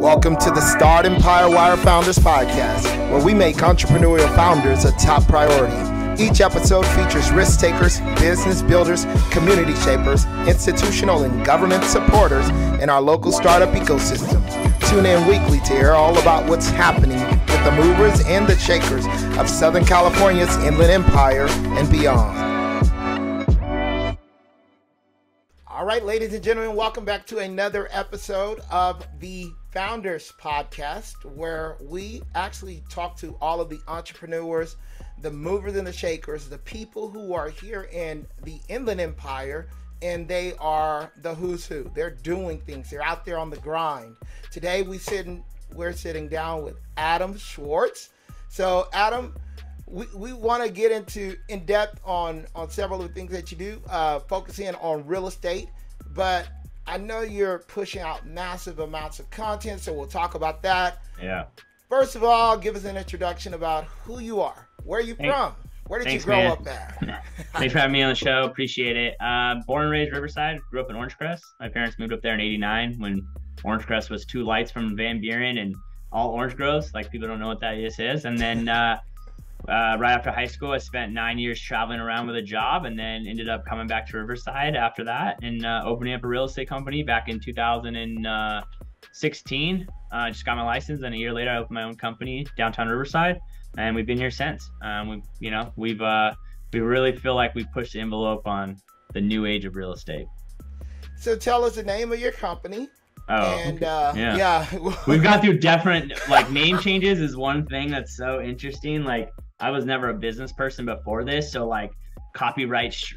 Welcome to the Startempire Wire Founders Podcast, where we make entrepreneurial founders a top priority. Each episode features risk takers, business builders, community shapers, institutional and government supporters in our local startup ecosystem. Tune in weekly to hear all about what's happening with the movers and the shakers of Southern California's Inland Empire and beyond. All right, ladies and gentlemen, welcome back to another episode of the Founders Podcast, where we actually talk to all of the entrepreneurs, the movers and the shakers, the people who are here in the Inland Empire, and they are the who's who. They're doing things. They're out there on the grind. Today we're sitting down with Adam Schwarz. So Adam, we want to get in depth on several of the things that you do, focusing on real estate, but I know you're pushing out massive amounts of content, so we'll talk about that. Yeah. First of all, give us an introduction about who you are. Where are you from? Where did you grow up at? Thanks for having me on the show. Appreciate it. Born and raised Riverside. Grew up in Orange Crest. My parents moved up there in '89 when Orange Crest was 2 lights from Van Buren and all orange groves. Like, people don't know what that is. And then right after high school, I spent 9 years traveling around with a job, and then ended up coming back to Riverside after that and opening up a real estate company back in 2016. Just got my license, and a year later I opened my own company downtown Riverside, and we've been here since. We really feel like we pushed the envelope on the new age of real estate. So tell us the name of your company. Yeah. We've gone through different, name changes is one thing that's so interesting. I was never a business person before this, so copyrights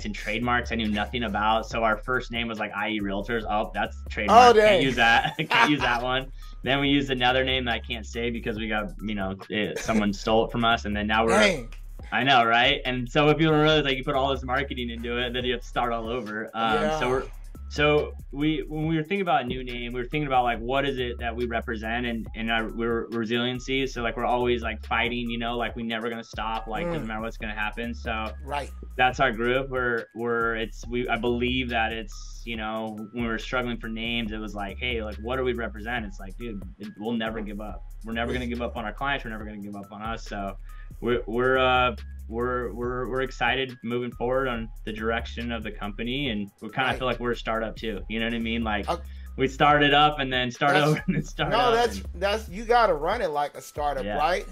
and trademarks I knew nothing about. So our first name was IE Realtors. Oh, that's trademark. Can't use that. Can't use that one. Then we used another name that I can't say because we got, someone stole it from us, and then now we're. I know, right? And so if you don't realize, you put all this marketing into it, then you have to start all over. So when we were thinking about a new name, we were thinking about what is it that we represent, and we're resiliency. So we're always fighting, we're never gonna stop. Doesn't matter what's gonna happen. So right, that's our group. I believe that it's when we were struggling for names, it was hey, what do we represent? It's dude, we'll never give up. We're never gonna give up on our clients. We're never gonna give up on us. So we're excited moving forward on the direction of the company, and we kind of feel like we're a startup too. You know what I mean? We started up and then start over and then start. No, that's you got to run it like a startup, right?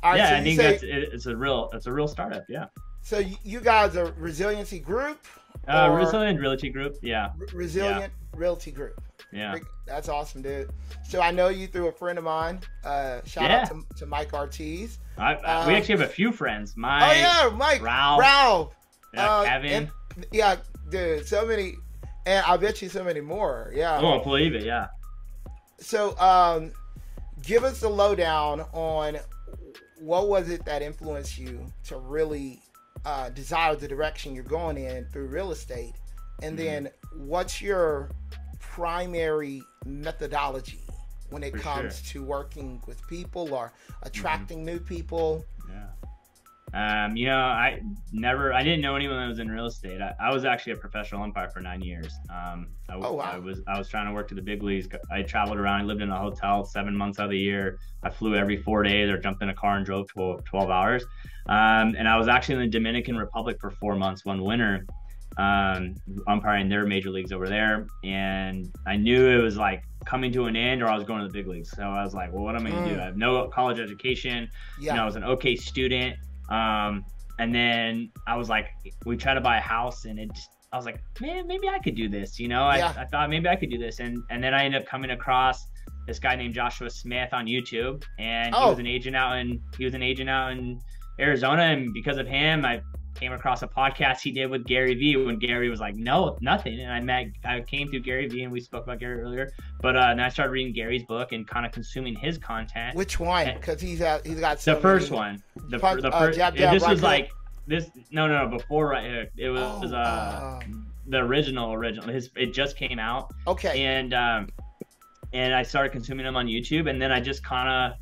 All right, I think it's a real startup. Yeah. So you guys are Resiliency Group? Resilient Realty Group. Yeah. Resilient Realty Group. Yeah. That's awesome, dude. So I know you through a friend of mine. Shout out to Mike Ortiz. We actually have a few friends. Mike. Ralph. Kevin. Dude. So many, and I bet you so many more. Yeah. Oh, I believe it. Yeah. So, give us the lowdown on what was it that influenced you to really desire the direction you're going in through real estate, and then what's your primary methodology when it comes to working with people or attracting new people? I didn't know anyone that was in real estate. I was actually a professional umpire for 9 years. I was trying to work to the big leagues. I traveled around. I lived in a hotel 7 months out of the year. I flew every 4 days or jumped in a car and drove 12 hours. And I was actually in the Dominican Republic for 4 months one winter, umpiring their major leagues over there. And I knew it was coming to an end, or I was going to the big leagues. So I was well, what am I gonna do? I have no college education. I was an okay student. And then I was we tried to buy a house, and I was man, maybe I could do this. I thought maybe I could do this. And then I ended up coming across this guy named Joshua Smith on YouTube, and he was an agent out in Arizona. And because of him, I came across a podcast he did with Gary Vee when Gary was no, nothing. And I came through Gary Vee, and we spoke about Gary earlier, but then I started reading Gary's book and kind of consuming his content. Which one? Because he's got so the first one. The first. This was this. No, before right here. It was the original. It just came out. Okay. And I started consuming them on YouTube, and then I just kind of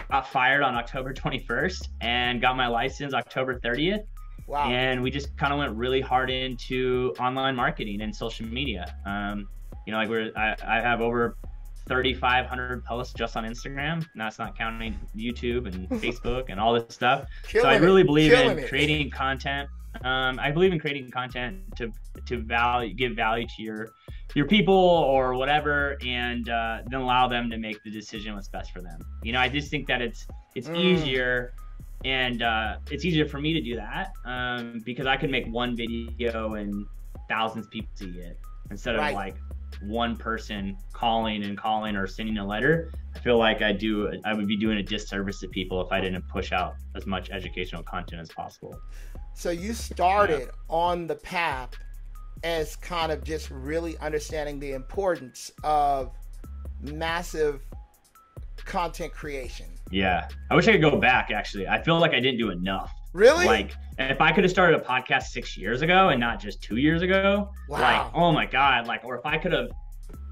got fired on October 21st and got my license October 30th. Wow. And we just kind of went really hard into online marketing and social media. I have over 3,500 posts just on Instagram. And that's not counting YouTube and Facebook and all this stuff. So I really believe in creating content. I believe in creating content to give value to your people or whatever, and then allow them to make the decision what's best for them. You know, I just think that it's easier, and it's easier for me to do that because I can make one video and thousands of people see it instead of like one person calling or sending a letter. I feel like I would be doing a disservice to people if I didn't push out as much educational content as possible. So you started on the path as kind of just really understanding the importance of massive content creation. Yeah. I wish I could go back, actually. I feel like I didn't do enough. Really? Like, if I could have started a podcast 6 years ago and not just 2 years ago, like, oh my God, like, or if I could have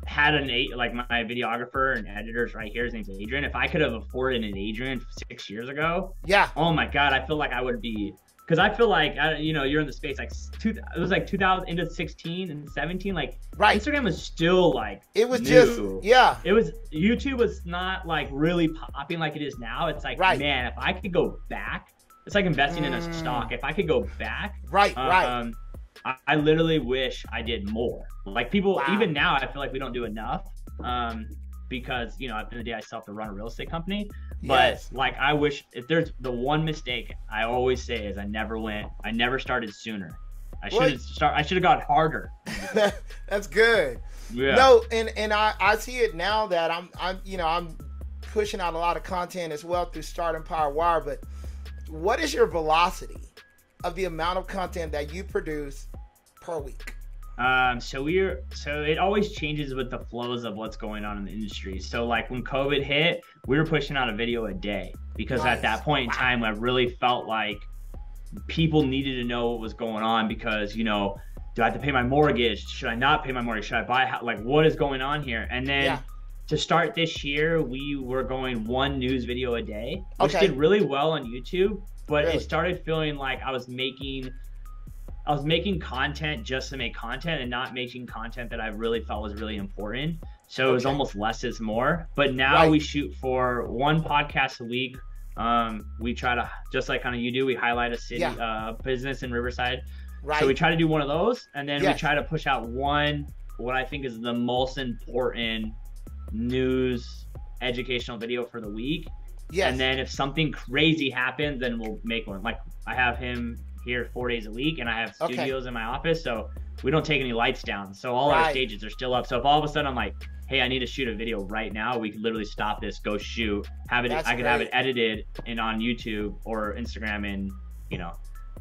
had like my videographer and editors right here, his name's Adrian. If I could have afforded an Adrian 6 years ago, oh my God, I feel like I would be, because I feel like, you know, you're in the space, like, it was like 2000 into 16 and 17, like, Instagram was still like, it was new. just, it was, YouTube was not like really popping like it is now. It's like, man, if I could go back, it's like investing in a stock. If I could go back, I literally wish I did more. Like people, even now, I feel like we don't do enough because, you know, at the end of the day, I still have to run a real estate company. But like, I wish, if there's the one mistake I always say is I never started sooner. I should have got harder. That's good. Yeah. No, and I see it now that I'm pushing out a lot of content as well through Startempire Wire, but what is your velocity of the amount of content that you produce per week? So it always changes with the flows of what's going on in the industry. So like when COVID hit, we were pushing out a video a day because at that point in time, I really felt like people needed to know what was going on because, you know, do I have to pay my mortgage? Should I not pay my mortgage? Should I buy like what is going on here? And then to start this year, we were going one news video a day, which did really well on YouTube, but it started feeling like I was making content just to make content and not making content that I really felt was really important. So it was almost less is more. But now we shoot for one podcast a week. We try to, just like kind of you do, we highlight a city business in Riverside. So we try to do one of those, and then we try to push out what I think is the most important news educational video for the week. And then if something crazy happens, then we'll make one. Like I have him here 4 days a week, and I have studios in my office, so we don't take any lights down. So all our stages are still up. So if all of a sudden I'm like, hey, I need to shoot a video right now, we could literally stop this, go shoot, have it. I could have it edited and on YouTube or Instagram in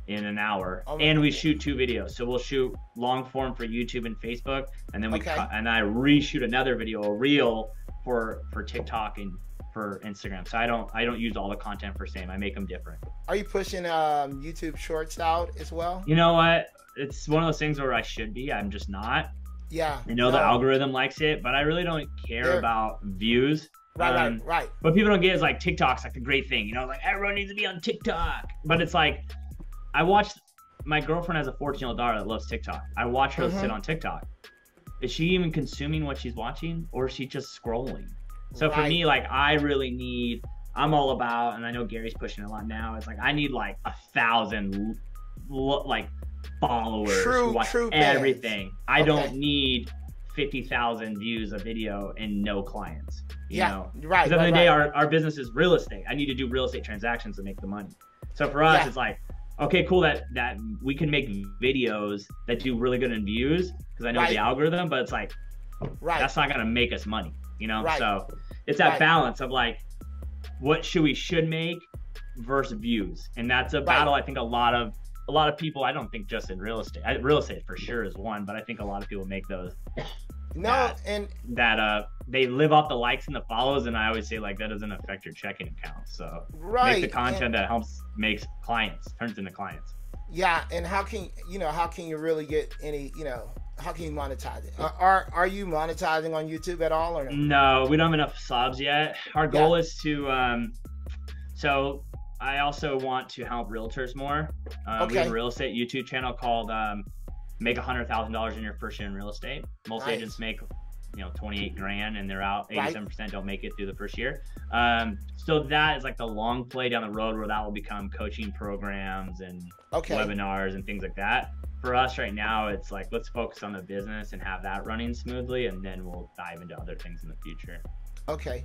an hour. And we shoot 2 videos. So we'll shoot long form for YouTube and Facebook, and then we cut, and I reshoot another video, a reel for TikTok and for Instagram. So I don't use all the content for same. I make them different. Are you pushing YouTube Shorts out as well? You know what? It's one of those things where I should be. I'm just not. Yeah. I know the algorithm likes it, but I really don't care about views. Right. What people don't get is like TikTok's like a great thing. You know, like everyone needs to be on TikTok. But it's like, my girlfriend has a 14-year-old daughter that loves TikTok. I watch her sit on TikTok. Is she even consuming what she's watching, or is she just scrolling? So for me, like I'm all about, and I know Gary's pushing a lot now, it's like I need like 1,000 like followers who watch everything. I don't need 50,000 views a video and no clients. You know? Because at the end of the day, our business is real estate. I need to do real estate transactions to make the money. So for us, it's like, okay, cool that we can make videos that do really good in views because I know the algorithm, but it's like, that's not going to make us money, you know? So it's that balance of like, what should make versus views. And that's a battle I think a lot of people, I don't think just in real estate. Real estate for sure is one, but I think a lot of people make those. They live off the likes and the follows, and I always say like that doesn't affect your checking account. So make the content that helps makes clients, turns into clients. Yeah, and how can you really get any, how can you monetize it? Are you monetizing on YouTube at all or no? No, we don't have enough subs yet. Our goal is to so I also want to help realtors more. We have a real estate YouTube channel called make $100,000 in your first year in real estate. Most agents make 28 grand and they're out. 87% don't make it through the first year. So that is like the long play down the road where that will become coaching programs and webinars and things like that. For us right now, it's like, let's focus on the business and have that running smoothly, and then we'll dive into other things in the future. Okay.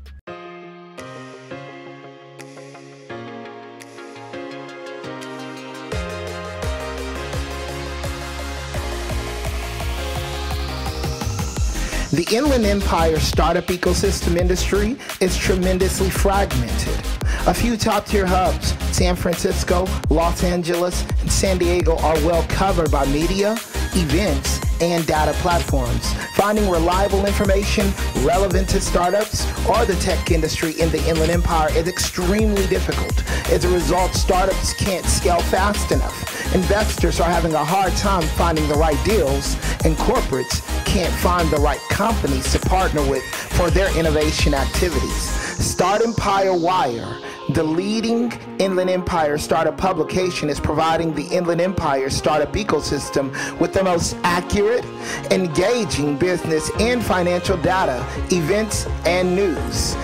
The Inland Empire startup ecosystem industry is tremendously fragmented. A few top-tier hubs, San Francisco, Los Angeles, and San Diego, are well covered by media, events, and data platforms. Finding reliable information relevant to startups or the tech industry in the Inland Empire is extremely difficult. As a result, startups can't scale fast enough. Investors are having a hard time finding the right deals, and corporates can't find the right companies to partner with for their innovation activities. Startempire Wire, the leading Inland Empire startup publication, is providing the Inland Empire startup ecosystem with the most accurate, engaging business and financial data, events, and news.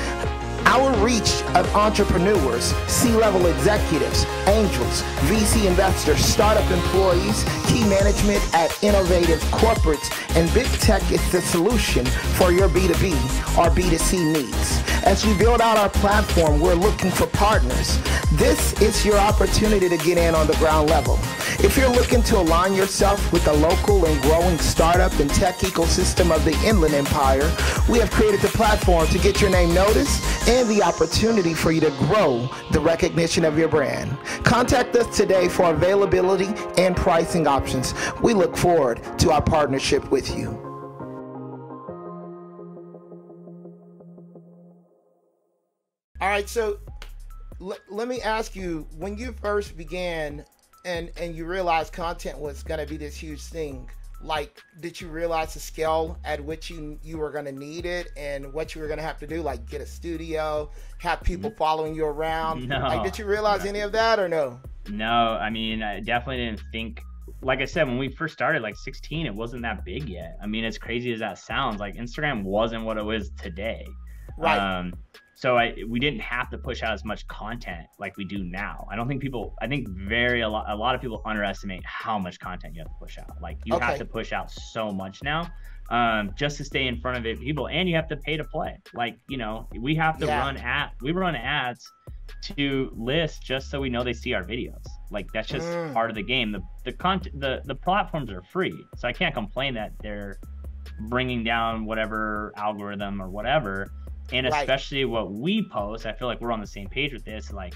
Our reach of entrepreneurs, C-level executives, angels, VC investors, startup employees, key management at innovative corporates, and big tech is the solution for your B2B or B2C needs. As we build out our platform, we're looking for partners. This is your opportunity to get in on the ground level. If you're looking to align yourself with the local and growing startup and tech ecosystem of the Inland Empire, we have created the platform to get your name noticed and the opportunity for you to grow the recognition of your brand. Contact us today for availability and pricing options. We look forward to our partnership with you. All right, so let me ask you, when you first began and you realized content was going to be this huge thing, like, did you realize the scale at which you were going to need it and what you were going to have to do, like get a studio, have people following you around? No. Like, did you realize any of that or no? No, I mean, I definitely didn't think, like I said, when we first started, like 16, it wasn't that big yet. I mean, as crazy as that sounds, like Instagram wasn't what it is today. Right. So we didn't have to push out as much content like we do now. I think a lot of people underestimate how much content you have to push out. Like you have to push out so much now, just to stay in front of it, people, and you have to pay to play. Like, we have to run ads to list just so we know they see our videos. Like that's just part of the game. The content, the platforms are free, so I can't complain that they're bringing down whatever algorithm or whatever. And especially what we post, I feel like we're on the same page with this. Like,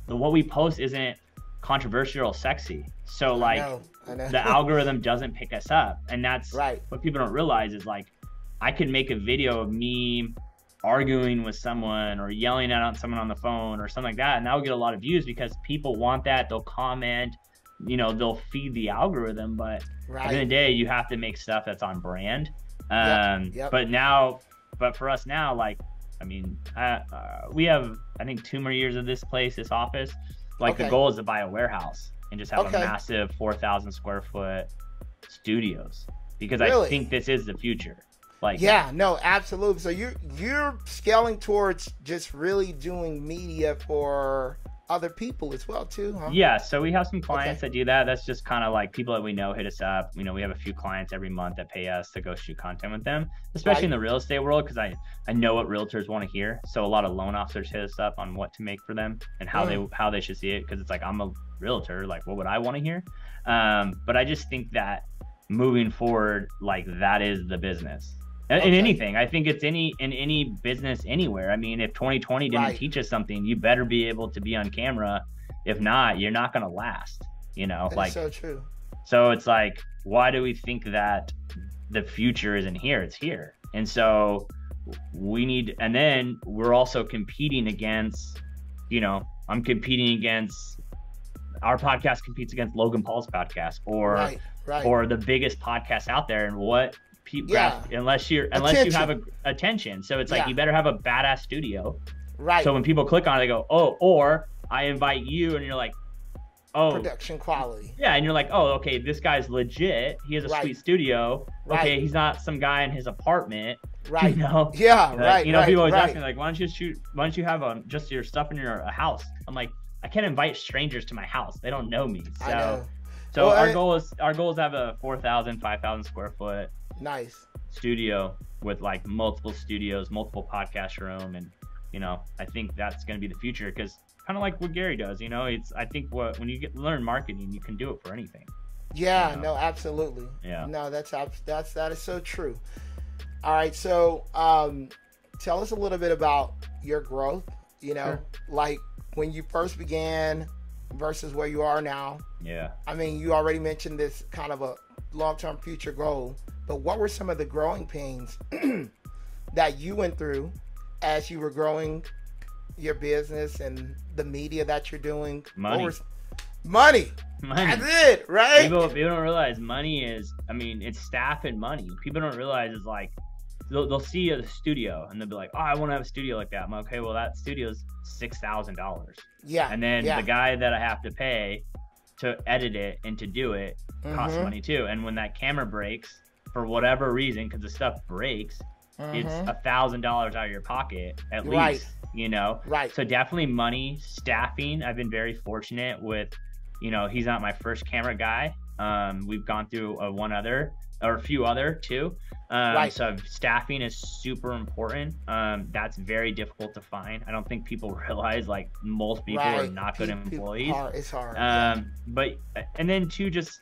what we post isn't controversial or sexy. So, like, I know. The algorithm doesn't pick us up. And that's what people don't realize is, like, I could make a video of me arguing with someone or yelling at someone on the phone or something like that. And that will get a lot of views because people want that. They'll comment, they'll feed the algorithm. But at the end of the day, you have to make stuff that's on brand. But for us now, like, I mean, we have, I think, 2 more years of this office. Like the goal is to buy a warehouse and just have a massive 4,000 square foot studios, because I think this is the future. Like, no, absolutely. So you're scaling towards just really doing media for other people as well too, huh? Yeah, so we have some clients that do that. That's just kind of like people that we know hit us up. We have a few clients every month that pay us to go shoot content with them, especially in the real estate world, because I know what realtors want to hear. So a lot of loan officers hit us up on what to make for them and how they should see it, because it's like, I'm a realtor, like what would I want to hear? But I just think that moving forward, like that is the business. In anything, I think it's in any business anywhere. I mean, if 2020 didn't teach us something, you better be able to be on camera. If not, you're not going to last, That's so true. So it's like, why do we think that the future isn't here? It's here. And so and then we're also competing against, I'm competing against, our podcast competes against Logan Paul's podcast or the biggest podcast out there. And what people, unless you have attention. So it's like, you better have a badass studio. Right. So when people click on it, they go, oh, or I invite you, and you're like, oh, production quality. Yeah. And you're like, oh, okay, this guy's legit. He has a sweet studio. Okay. He's not some guy in his apartment. Right. You know? Yeah. Right. You know, right, people always right. ask me like, why don't you have just your stuff in your house? I'm like, I can't invite strangers to my house. They don't know me. I know. So our goal is to have a 4,000, 5,000 square foot nice studio with like multiple studios, multiple podcast room, and you know, I think that's going to be the future, because kind of like what Gary does, you know, I think when you learn marketing, you can do it for anything. Yeah, you know? no, absolutely. Yeah. No, that is so true. All right, so tell us a little bit about your growth, you know, Sure. like when you first began versus where you are now. Yeah. I mean, you already mentioned this kind of a long-term future goal, but what were some of the growing pains that you went through as you were growing your business and the media that you're doing? Money. Money. That's it, right? People don't realize money is, I mean, it's staff and money. People don't realize it's like, they'll see a studio and they'll be like, oh, I want to have a studio like that. I'm like, okay, well, that studio's $6,000. Yeah. And then the guy that I have to pay to edit it and to do it costs money too. And when that camera breaks for whatever reason, because the stuff breaks, it's $1,000 out of your pocket at least, you know? Right. So definitely money, staffing. I've been very fortunate with, you know, he's not my first camera guy. We've gone through a few other too. So staffing is super important. That's very difficult to find. I don't think people realize, like, most people are not good employees. It's hard. But and then too, just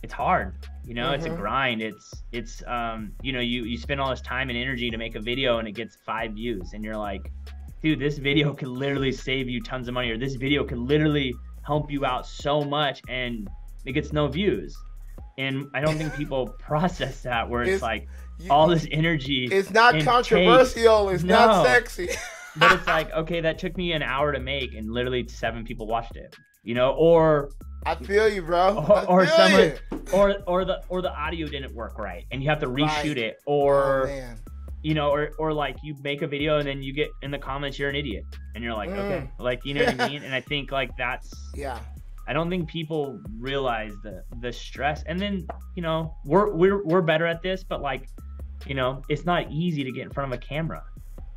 it's hard. You know, it's a grind. It's you know, you spend all this time and energy to make a video and it gets 5 views, and you're like, dude, this video could literally save you tons of money, or this video could literally help you out so much, and it gets no views. And I don't think people process that, where it's like all this energy. It's not controversial. It's not sexy. But it's like, okay, that took me an hour to make, and literally 7 people watched it. You know, or I feel you, bro. Or the audio didn't work right, and you have to reshoot it, or you know, or like you make a video and then you get in the comments you're an idiot, and you're like, okay, like, you know what I mean? And I think like that's I don't think people realize the stress. And then, you know, we're better at this, but like, you know, it's not easy to get in front of a camera.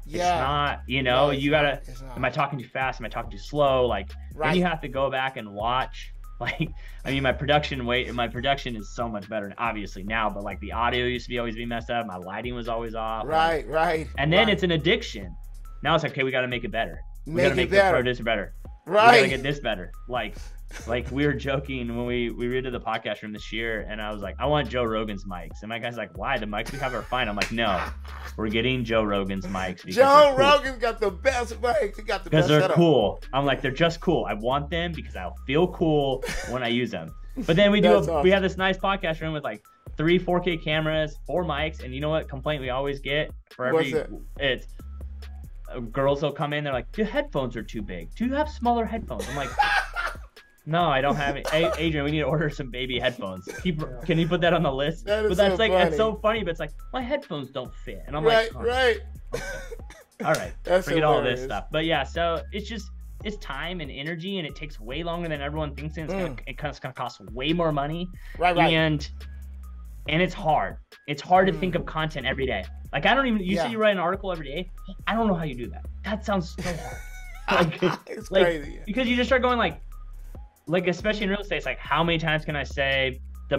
It's not, you know, no, you gotta, am I talking too fast? Am I talking too slow? Like, then you have to go back and watch. Like, I mean, my production is so much better, obviously, now, but like the audio used to always be messed up. My lighting was always off. Right. And then it's an addiction. Now it's like, okay, we got to make it better. We got to make the producer better. Right. We got to get this better. Like we were joking when we redid the podcast room this year, and I was like, I want Joe Rogan's mics. And my guy's like, why? The mics we have are fine. I'm like, no, we're getting Joe Rogan's mics. Joe Rogan's got the best mics. He got the best they're setup. Cool. I'm like, they're just cool. I want them because I'll feel cool when I use them. But then we we have this nice podcast room with like 3 4K cameras, 4 mics, and you know what complaint we always get for every it's girls will come in, they're like, the headphones are too big. Do you have smaller headphones? I'm like, no, I don't have it. Hey, Adrian, we need to order some baby headphones. Can you put that on the list? That's so funny, but it's like, my headphones don't fit. And I'm like, right. Okay. All right. Forget all this stuff. But yeah, so it's time and energy, and it takes way longer than everyone thinks, and it's gonna cost way more money. Right. And it's hard. It's hard to think of content every day. Like, I don't even, you say you write an article every day. I don't know how you do that. That sounds so hard. It's crazy. Because you just start going like, especially in real estate, it's like, how many times can I say the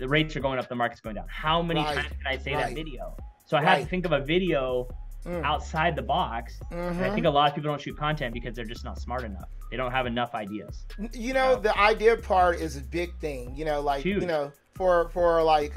rates are going up, the market's going down? How many times can I say that video? So I have to think of a video outside the box. And I think a lot of people don't shoot content because they're just not smart enough. They don't have enough ideas. You know, the idea part is a big thing. You know, like, huge. You know, for like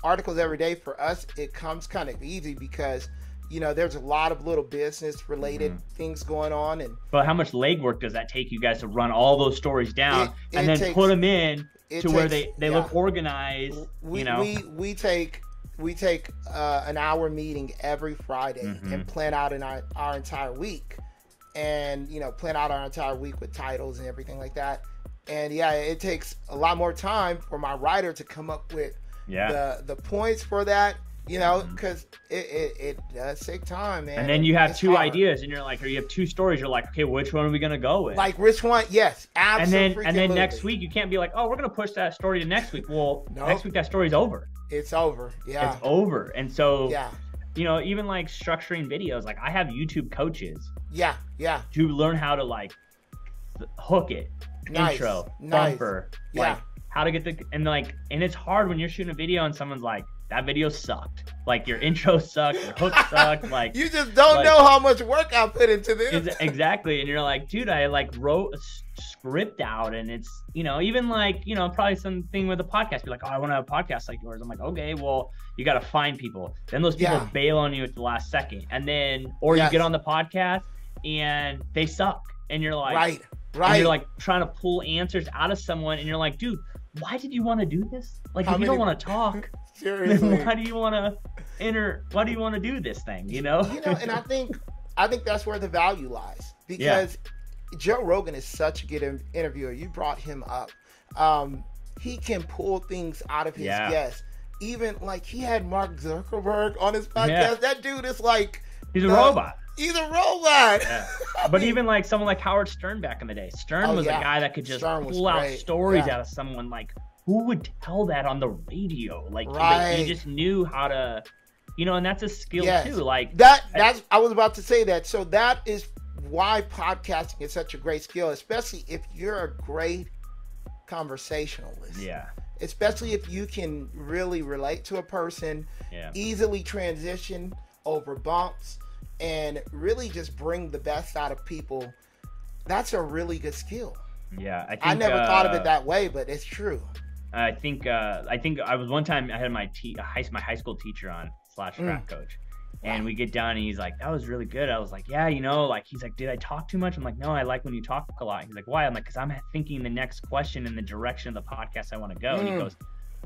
articles every day, for us, it comes kind of easy because, you know, there's a lot of little business related things going on. But how much legwork does that take you guys to run all those stories down and then put them in to where they look organized? We take an hour meeting every Friday and plan out our entire week, and, you know, plan out our entire week with titles and everything like that. And it takes a lot more time for my writer to come up with the points for that. You know, because it does take time, man. And then you have 2 ideas, and you're like, or you have 2 stories. You're like, okay, which one are we gonna go with? Like, which one? Yes, absolutely. And then next week, you can't be like, oh, we're gonna push that story to next week. Well, next week that story's over. It's over. Yeah, it's over. And so you know, even like structuring videos, like I have YouTube coaches. Yeah. To learn how to like hook it, intro, bumper, like how to get and it's hard when you're shooting a video and someone's like, that video sucked. Like your intro sucked, your hook sucked. Like you just don't know how much work I put into this. Exactly. And you're like, dude, I like wrote a script out, and it's, you know, even like, you know, probably something with a podcast. Be like, oh, I want to have a podcast like yours. I'm like, okay, well, you got to find people. Then those people bail on you at the last second, and then you get on the podcast and they suck, and you're like, right. And you're like trying to pull answers out of someone, and you're like, dude, why did you want to do this? Like, if you don't want to talk, seriously, then why do you want to do this thing? You know, and I think that's where the value lies, because Joe Rogan is such a good interviewer. You brought him up. He can pull things out of his guests. Even like he had Mark Zuckerberg on his podcast. Yeah. That dude is like, he's a robot. He's a robot. Yeah. But even like someone like Howard Stern back in the day. Stern was a guy that could just pull out stories out of someone. Like, who would tell that on the radio? Like, he just knew how to, you know, and that's a skill too. Like that's I was about to say that. So that is why podcasting is such a great skill, especially if you're a great conversationalist. Yeah. Especially if you can really relate to a person, easily transition over bumps, and really just bring the best out of people. That's a really good skill. Yeah, I never thought of it that way, but it's true. I think I was one time, I had my high school teacher on / track coach, and we get done and he's like, that was really good. I was like, yeah, you know, like, he's like, did I talk too much? I'm like, no, I like when you talk a lot. He's like, why? I'm like, because I'm thinking the next question in the direction of the podcast I want to go. And he goes,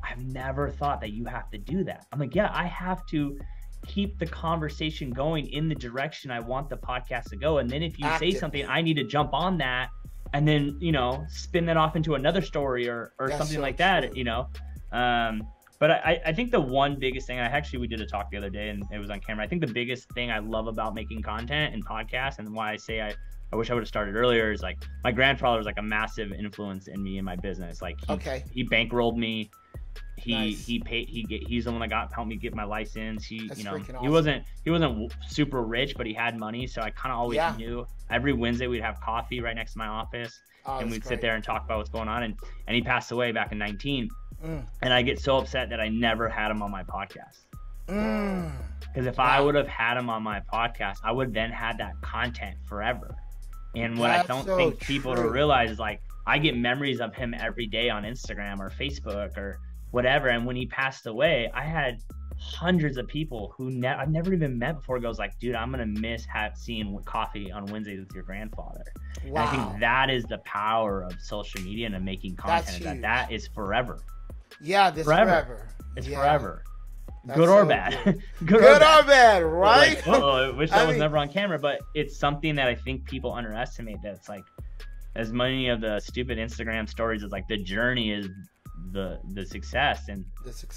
I've never thought that you have to do that. I'm like, yeah, I have to keep the conversation going in the direction I want the podcast to go. And then if you say something, I need to jump on that and then, you know, spin that off into another story or something like that, you know? But I think the one biggest thing, we did a talk the other day and it was on camera. I think the biggest thing I love about making content and podcasts, and why I say I wish I would have started earlier, is like my grandfather was like a massive influence in me and my business. Like he bankrolled me. He's the one that helped me get my license. Awesome. he wasn't super rich, but he had money. So I kind of always knew. Every Wednesday we'd have coffee right next to my office, and we'd sit there and talk about what's going on. And he passed away back in 2019. And I get so upset that I never had him on my podcast. Because if I would have had him on my podcast, I would then had that content forever. And what I don't think people realize is, like, I get memories of him every day on Instagram or Facebook or whatever. And when he passed away, I had hundreds of people who I've never even met before goes like, dude, I'm going to miss seeing coffee on Wednesdays with your grandfather. Wow. And I think that is the power of social media and making content. That is forever. Yeah, this forever. It's forever. Good or bad. Good or bad, right? Like, I wish I was never on camera, but it's something that I think people underestimate. That's like, as many of the stupid Instagram stories is like, the journey is the success. And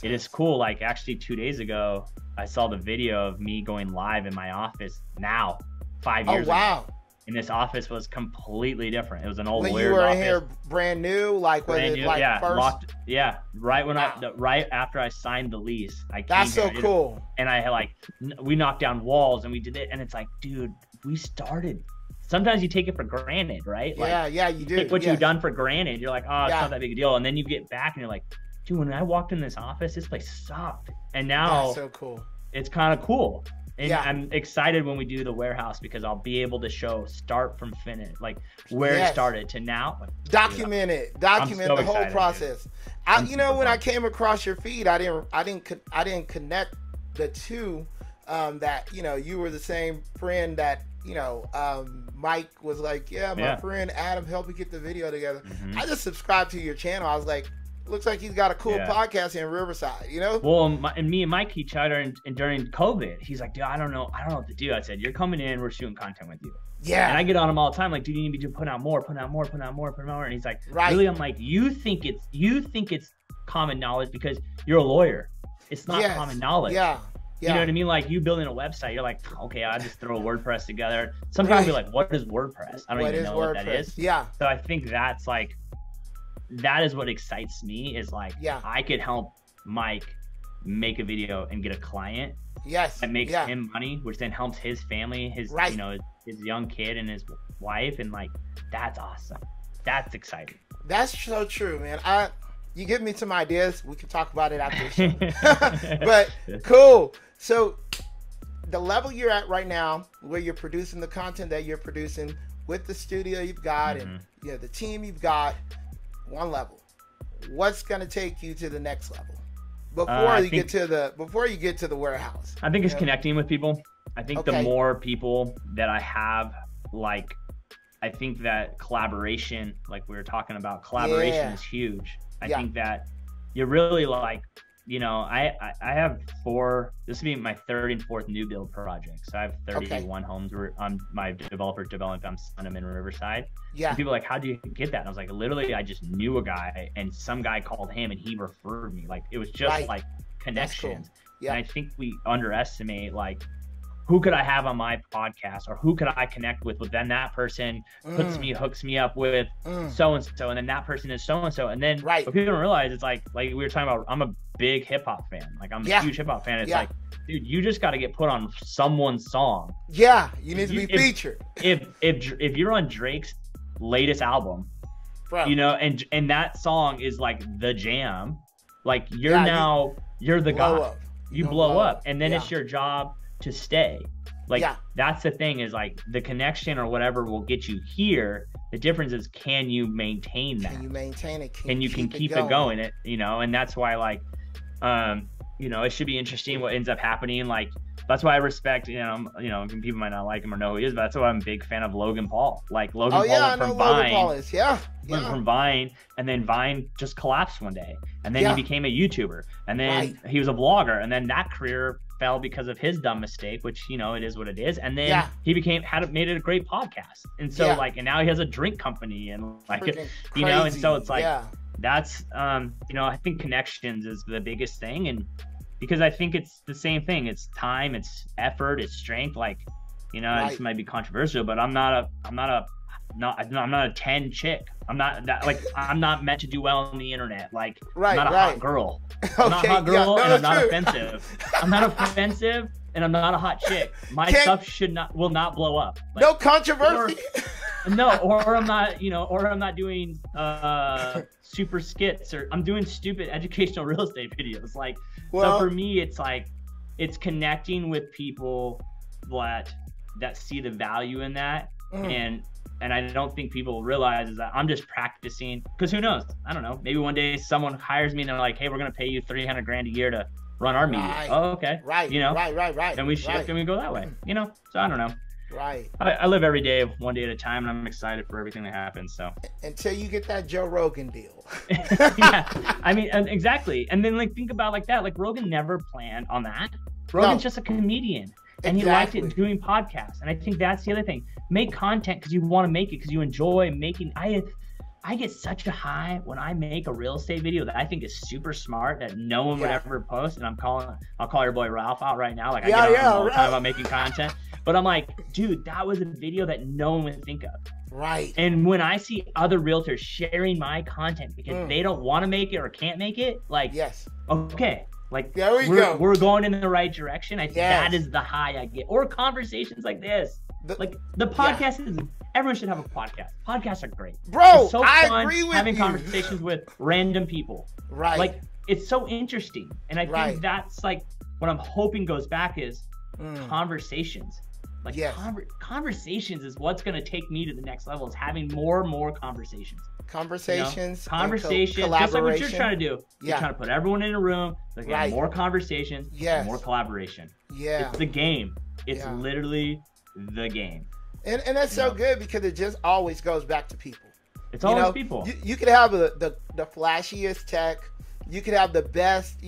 it is cool. Like, actually 2 days ago, I saw the video of me going live in my office now, 5 years ago. Wow. And this office was completely different. It was an old when weird you were office. In here brand new, like brand was it new, like first? Locked, right after I signed the lease. That's so cool. And I had we knocked down walls and we did it, and it's like, dude, we started. Sometimes you take it for granted, right? Like, you do. Take what you've done for granted. You're like, oh, it's not that big a deal. And then you get back and you're like, dude, when I walked in this office, this place sucked. And now that's so cool. It's kind of cool. And I'm excited when we do the warehouse, because I'll be able to show start from finish, like where it started to now. Document the whole process. When I came across your feed, I didn't connect the two. That you were the same friend that Mike was like, my friend Adam helped me get the video together. I just subscribed to your channel. I was like, looks like he's got a cool podcast in Riverside, Well, and me and Mike each other, and during COVID, he's like, dude, I don't know what to do. I said, you're coming in, we're shooting content with you. Yeah. And I get on him all the time, like, dude, you need to put out more. And he's like, really? I'm like, you think it's common knowledge because you're a lawyer. It's not common knowledge. Yeah. You know what I mean? Like, you building a website, you're like, okay, I'll just throw a WordPress together. Some people be like, what is WordPress? I don't even know what that is. Yeah. So I think that's like, that is what excites me, is like, I could help Mike make a video and get a client Yes. That makes him money, which then helps his family, his his young kid and his wife, and like that's awesome. That's exciting. That's so true, man. You give me some ideas. We can talk about it after the show. But cool. So the level you're at right now, where you're producing the content that you're producing with the studio you've got and the team you've got, one level. What's going to take you to the next level before you get to the warehouse? I think it's connecting with people. I think the more people that I have, like, I think that collaboration, like we were talking about, collaboration is huge. I think that you're really like, I have this will be my third and fourth new build projects. So I have 31 homes where my developer's developing. I'm selling them in Riverside. Yeah. And people are like, how do you get that? And I was like, literally, I just knew a guy and some guy called him and he referred me. Like, it was just like connections. Cool. Yeah. And I think we underestimate, like, who could I have on my podcast, or who could I connect with? Well, then that person hooks me up with so-and-so, and then that person is so-and-so. And then what people don't realize, it's like we were talking about, I'm a big hip hop fan. Like, I'm a huge hip hop fan. It's like, dude, you just got to get put on someone's song. Yeah. You need to be featured. If you're on Drake's latest album, and that song is like the jam, like you're the guy. You blow up. And then it's your job to stay. Like, that's the thing, is like the connection or whatever will get you here. The difference is, can you maintain that? Can you maintain it? Can you keep it going? And that's why, like, it should be interesting what ends up happening. Like, that's why I respect, people might not like him or know who he is, but that's why I'm a big fan of Logan Paul. Like, Logan Paul went from Vine. Went from Vine, and then Vine just collapsed one day. And then he became a YouTuber. And then he was a vlogger. And then that career fell because of his dumb mistake, which, it is what it is. And then he made it a great podcast. And so and now he has a drink company and like, and so it's like, that's, I think connections is the biggest thing. And because I think it's the same thing. It's time, it's effort, it's strength. Like, this might be controversial, but I'm not a 10 chick. I'm not meant to do well on the internet. Like, I'm not a hot girl. I'm not a hot girl, and I'm not offensive. I'm not offensive, and I'm not a hot chick. My stuff will not blow up. Like, no controversy. Or I'm not doing super skits, or I'm doing stupid educational real estate videos. Like, so for me, it's like, it's connecting with people that see the value in that. And I don't think people realize is that I'm just practicing, because who knows? I don't know. Maybe one day someone hires me and they're like, hey, we're going to pay you $300,000 a year to run our media. Oh, okay. Right. Then we shift and we go that way, So I don't know. Right. I live every day, one day at a time, and I'm excited for everything that happens. So until you get that Joe Rogan deal. I mean, exactly. And then like, think about like that. Like, Rogan never planned on that. Rogan's just a comedian. And he liked it doing podcasts. And I think that's the other thing. Make content because you want to make it, because you enjoy making. I get such a high when I make a real estate video that I think is super smart that no one would ever post. And I'll call your boy Ralph out right now. Like, I get on all the time about making content. But I'm like, dude, that was a video that no one would think of. Right. And when I see other realtors sharing my content because they don't want to make it or can't make it, like, okay. Like, we're going in the right direction. I think that is the high I get. Or conversations like this. Like, the podcast is, everyone should have a podcast. Podcasts are great. Bro, it's so I agree with having you. Conversations with random people. Right. Like, it's so interesting. And I think that's like what I'm hoping goes back is conversations. Like, conversations is what's going to take me to the next level, is having more and more conversations. Conversations, just like what you're trying to do. You're trying to put everyone in a room, like, more conversations, more collaboration. It's the game. It's literally the game. And that's so good, because it just always goes back to people. It's always people. You could have the flashiest tech, you could have the best,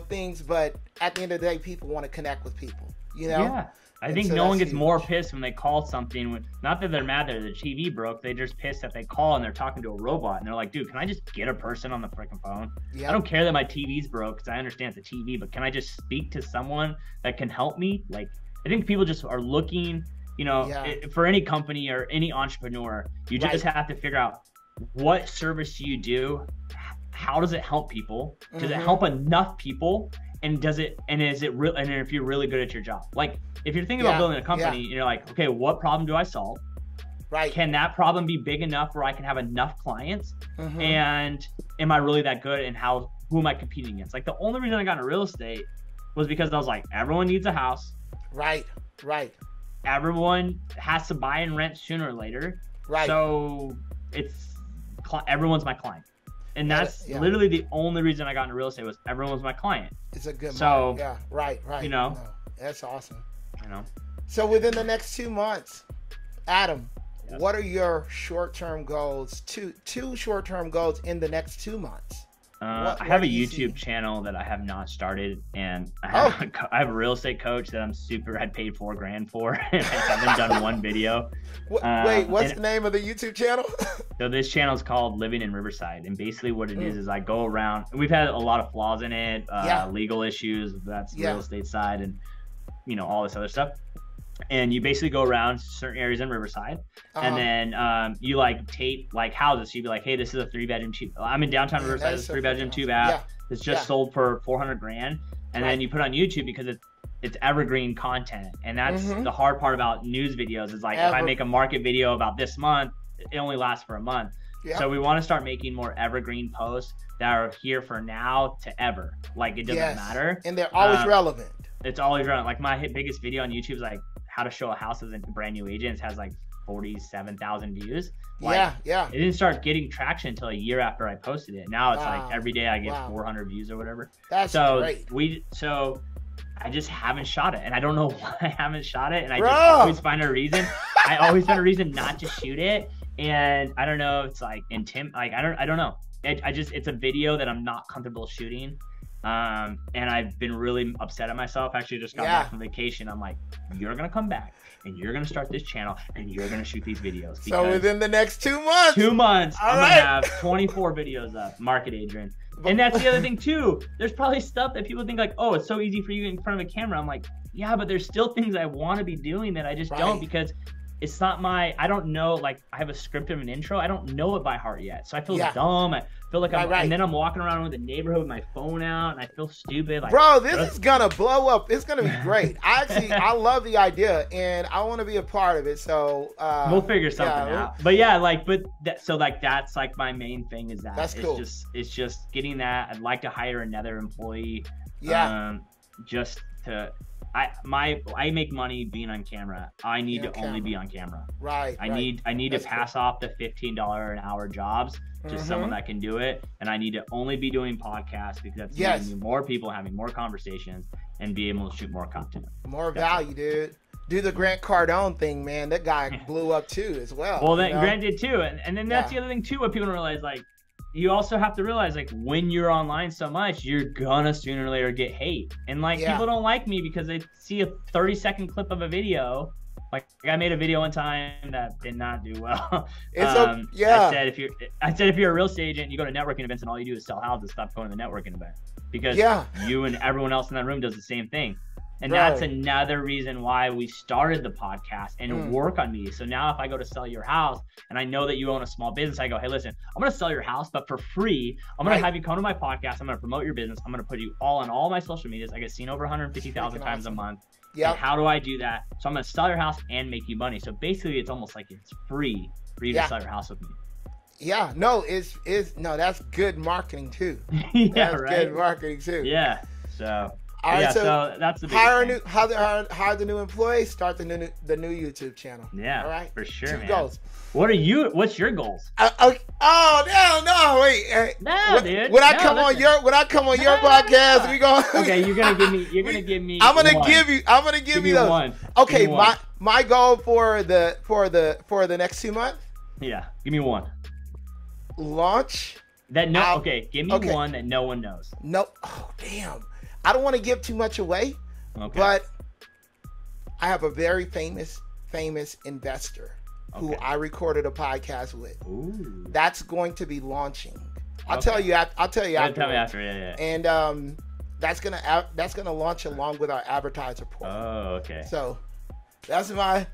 things, but at the end of the day, people want to connect with people, Yeah. I think no one gets more pissed when they call something. Not that they're mad that the TV broke. They're just pissed that they call and they're talking to a robot. And they're like, dude, can I just get a person on the freaking phone? I don't care that my TV's broke, because I understand it's a TV, but can I just speak to someone that can help me? Like, I think people just are looking, for any company or any entrepreneur, you just have to figure out, what service do you do? How does it help people? Does it help enough people? and is it real, and if you're really good at your job. Like if you're thinking about building a company and you're like, okay, what problem do I solve? Right. Can that problem be big enough where I can have enough clients? And am I really that good? And who am I competing against? Like the only reason I got into real estate was because I was like, everyone needs a house. Right. Everyone has to buy and rent sooner or later. Right. So everyone's my client. And that's literally the only reason I got into real estate was everyone was my client. It's a good so yeah, right. You know, no, that's awesome. You know. So within the next 2 months, Adam, what are your short-term goals? Two short-term goals in the next 2 months. I have a YouTube channel that I have not started, and I have a real estate coach that I'd paid $4,000 for, and I haven't done one video. Wait, what's the name of the YouTube channel? So this channel is called Living in Riverside, and basically what it is I go around. We've had a lot of flaws in it, legal issues. That's the real estate side, and all this other stuff. And you basically go around certain areas in Riverside, and then you like tape like houses. So you'd be like, hey, this is a 3-bedroom I'm in downtown Riverside. It's a 3-bedroom 2-bath. It's just sold for $400,000. And then you put it on YouTube because it's evergreen content. And that's the hard part about news videos is like, if I make a market video about this month, it only lasts for a month. So we want to start making more evergreen posts that are here for now to ever. Like it doesn't matter. And they're always relevant. It's always relevant. Like my biggest video on YouTube is like how to show a house as a brand new agent. It has like 47,000 views. Like, it didn't start getting traction until a year after I posted it. Now it's like every day I get 400 views or whatever. That's great. So I just haven't shot it, and I don't know why I haven't shot it. And I just always find a reason. I always find a reason not to shoot it, and I don't know. It's like I don't know. It's a video that I'm not comfortable shooting. And I've been really upset at myself. Actually, just got back from vacation. I'm like, you're gonna come back and you're gonna start this channel and you're gonna shoot these videos. So within the next 2 months. 2 months, I'm gonna have 24 videos up. Market Adrian. And that's the other thing too. There's probably stuff that people think like, oh, it's so easy for you in front of a camera. I'm like, yeah, but there's still things I want to be doing that I just don't because it's not I don't know, like I have a script of an intro. I don't know it by heart yet. So I feel dumb. I feel like and then I'm walking around with the neighborhood with my phone out and I feel stupid. Like, bro, this is going to blow up. It's going to be great. I love the idea and I want to be a part of it. So we'll figure something out. But that's like my main thing is that. That's cool. It's just getting that. I'd like to hire another employee. Just to I make money being on camera. I need to only be on camera. I need to pass off the $15 an hour jobs to someone that can do it, and I need to only be doing podcasts because that's giving me more people having more conversations and be able to shoot more content. More value, dude. Do the Grant Cardone thing, man. That guy blew up too as well. Well, then Grant did too, and then that's the other thing too. What people don't realize, like. You also have to realize, like, when you're online so much, you're gonna sooner or later get hate. And, like, people don't like me because they see a 30-second clip of a video. Like, I made a video one time that did not do well. I said if you're a real estate agent, you go to networking events and all you do is sell houses, stop going to the networking event. Because you and everyone else in that room does the same thing. And that's another reason why we started the podcast and work on me. So now if I go to sell your house and I know that you own a small business, I go, hey, listen, I'm going to sell your house, but for free. I'm going to have you come to my podcast. I'm going to promote your business. I'm going to put you all on all my social medias. I get seen over 150,000 times a month. Yeah. How do I do that? So I'm going to sell your house and make you money. So basically it's almost like it's free for you to sell your house with me. Yeah, no, that's good marketing too. That's good marketing too. Yeah. So all right, so that's the big thing. Hire the new employee, start the new YouTube channel. Yeah, all right, for sure, Two man. goals. What's your goals? Wait. Dude. When I come on your podcast, we going. Okay, you're gonna give me. I'm gonna give you those. One. Okay, my goal for the next 2 months. Yeah, give me one. Launch. Give me one that no one knows. No. Oh, damn. I don't want to give too much away, but I have a very famous investor who I recorded a podcast with. Ooh. That's going to be launching. I'll tell you after. Tell me after, yeah. And that's gonna launch along with our advertiser portal. Oh, okay. So Well,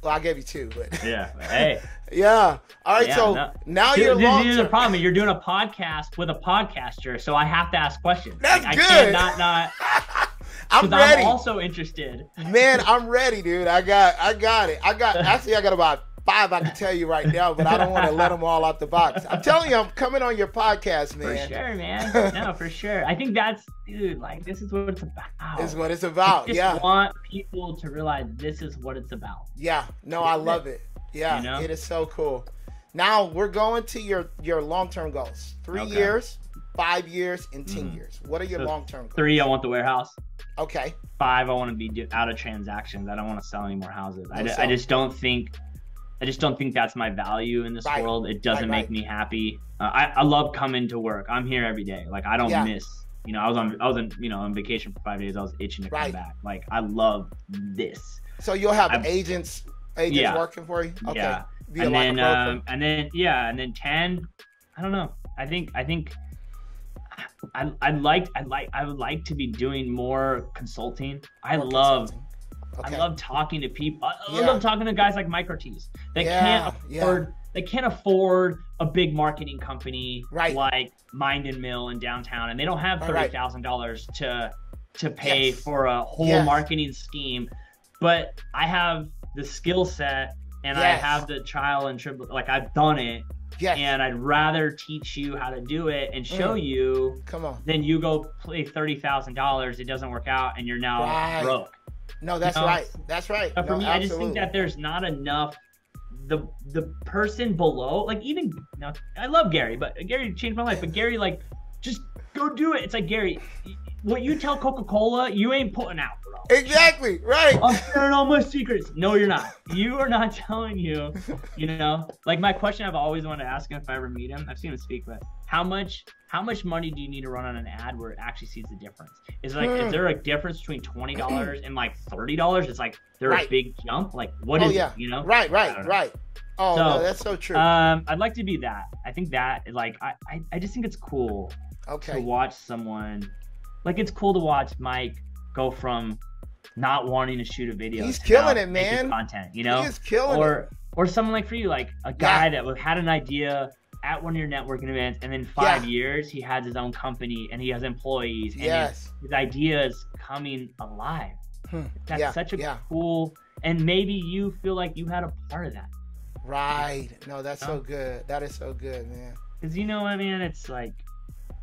I gave you 2, but yeah. Hey. Yeah. All right. Yeah, so now you're this is the problem. You're doing a podcast with a podcaster, so I have to ask questions. That's good. I can't not. I'm ready. I'm also interested. Man, I'm ready, dude. I got it. I got about 5 I can tell you right now, but I don't want to let them all out the box. I'm telling you, I'm coming on your podcast, man. For sure, man. No, for sure. I think dude, like, this is what it's about. This is what it's about. I want people to realize this is what it's about. Yeah. No, I love it. Yeah, you know? It is so cool. Now we're going to your long-term goals. 3 years, 5 years, and 10 years. What are your long-term goals? 3, I want the warehouse. Okay. 5, I want to be out of transactions. I don't want to sell any more houses. I just don't think that's my value in this world. It doesn't make me happy. I love coming to work. I'm here every day. Like, I don't miss. You know, I was on vacation for 5 days. I was itching to come back. Like, I love this. So you'll have agents working for you. Okay. Yeah. And then 10. I don't know. I think I would like to be doing more consulting. I love talking to people. I love talking to guys like Mike Ortiz. They can't afford a big marketing company like Mind and Mill in downtown, and they don't have $30,000 to pay for a whole marketing scheme. But I have the skill set, and I have the trial and tribulation. Like, I've done it. Yes. And I'd rather teach you how to do it and show you than you go pay $30,000. It doesn't work out, and you're now broke. No, that's right. That's right. But for me, I just think that there's not enough. The person below, like, even now, I love Gary, but Gary changed my life. But Gary, like, just go do it. It's like, Gary, what you tell Coca-Cola, you ain't putting out, bro. Exactly. Right. I'm sharing all my secrets. No, you're not. You are not telling you. You know, like, my question I've always wanted to ask him if I ever meet him. I've seen him speak, but how much money do you need to run on an ad where it actually sees the difference? Is there a difference between $20 and like $30? It's like a big jump. Like, what is it? You know? Right. Oh, so, no, that's so true. I'd like to be that. I think that, like, I just think it's cool to watch someone. Like, it's cool to watch Mike go from not wanting to shoot a video. He's killing it, man. Content, you know? He is killing it. Or someone like for you, like a guy that had an idea at one of your networking events, and then 5 years he has his own company and he has employees, and his idea is coming alive. That's such a cool, and maybe you feel like you had a part of that. Right. No, that's so good. That is so good, man. Because you know what, man? It's like,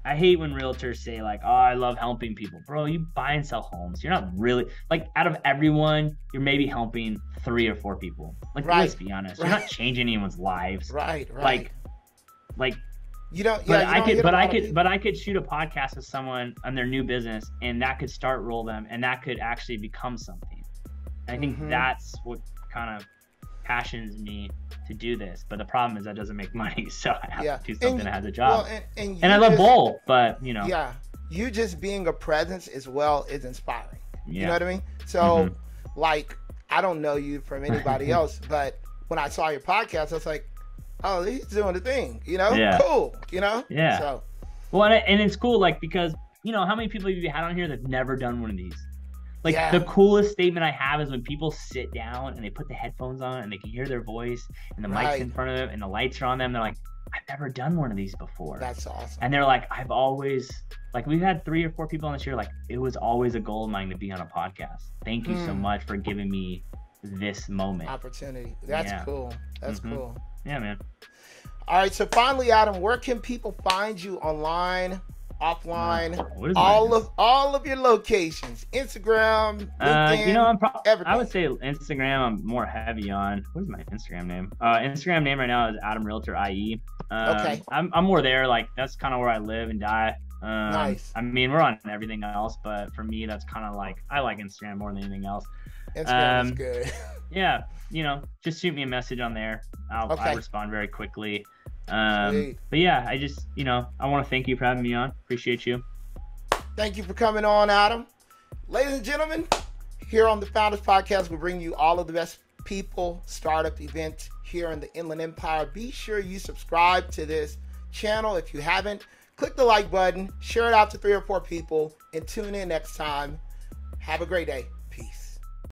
I hate when realtors say, like, oh, I love helping people. Bro, you buy and sell homes. You're not really, like, out of everyone, you're maybe helping 3 or 4 people. Like, let's be honest. You're not changing anyone's lives. Right. Like you don't. But I could shoot a podcast with someone on their new business, and that could roll them, and that could actually become something. And I think that's what kind of passions me to do this. But the problem is that doesn't make money, so I have to do something that has a job. Well, and I love both, but you know. Yeah, you just being a presence as well is inspiring. Yeah. You know what I mean? So, like, I don't know you from anybody else, but when I saw your podcast, I was like, oh, he's doing the thing, you know? Yeah. Cool, you know? Yeah. So, well, and it's cool, like, because, you know, how many people have you had on here that've never done one of these? Like, the coolest statement I have is when people sit down and they put the headphones on and they can hear their voice and the mic's in front of them and the lights are on them. They're like, I've never done one of these before. That's awesome. And they're like, I've always, like, we've had 3 or 4 people on this year, like, it was always a goal of mine to be on a podcast. Thank you so much for giving me this moment. Opportunity. That's cool. That's cool. Yeah, man. All right, so finally, Adam, where can people find you online, offline, all of your locations, Instagram, LinkedIn, you know, everything? I would say Instagram. I'm more heavy on. What is my Instagram name? Instagram name right now is Adam Realtor IE. Okay. I'm more there. Like, that's kind of where I live and die. Nice. I mean, we're on everything else, but for me, that's kind of like, I like Instagram more than anything else. Instagram is good. Yeah, you know, just shoot me a message on there. I'll respond very quickly. But yeah, I just, you know, I want to thank you for having me on. Appreciate you. Thank you for coming on, Adam. Ladies and gentlemen, here on the Founders Podcast, we bring you all of the best people, startup events here in the Inland Empire. Be sure you subscribe to this channel if you haven't. Click the like button, share it out to 3 or 4 people, and tune in next time. Have a great day.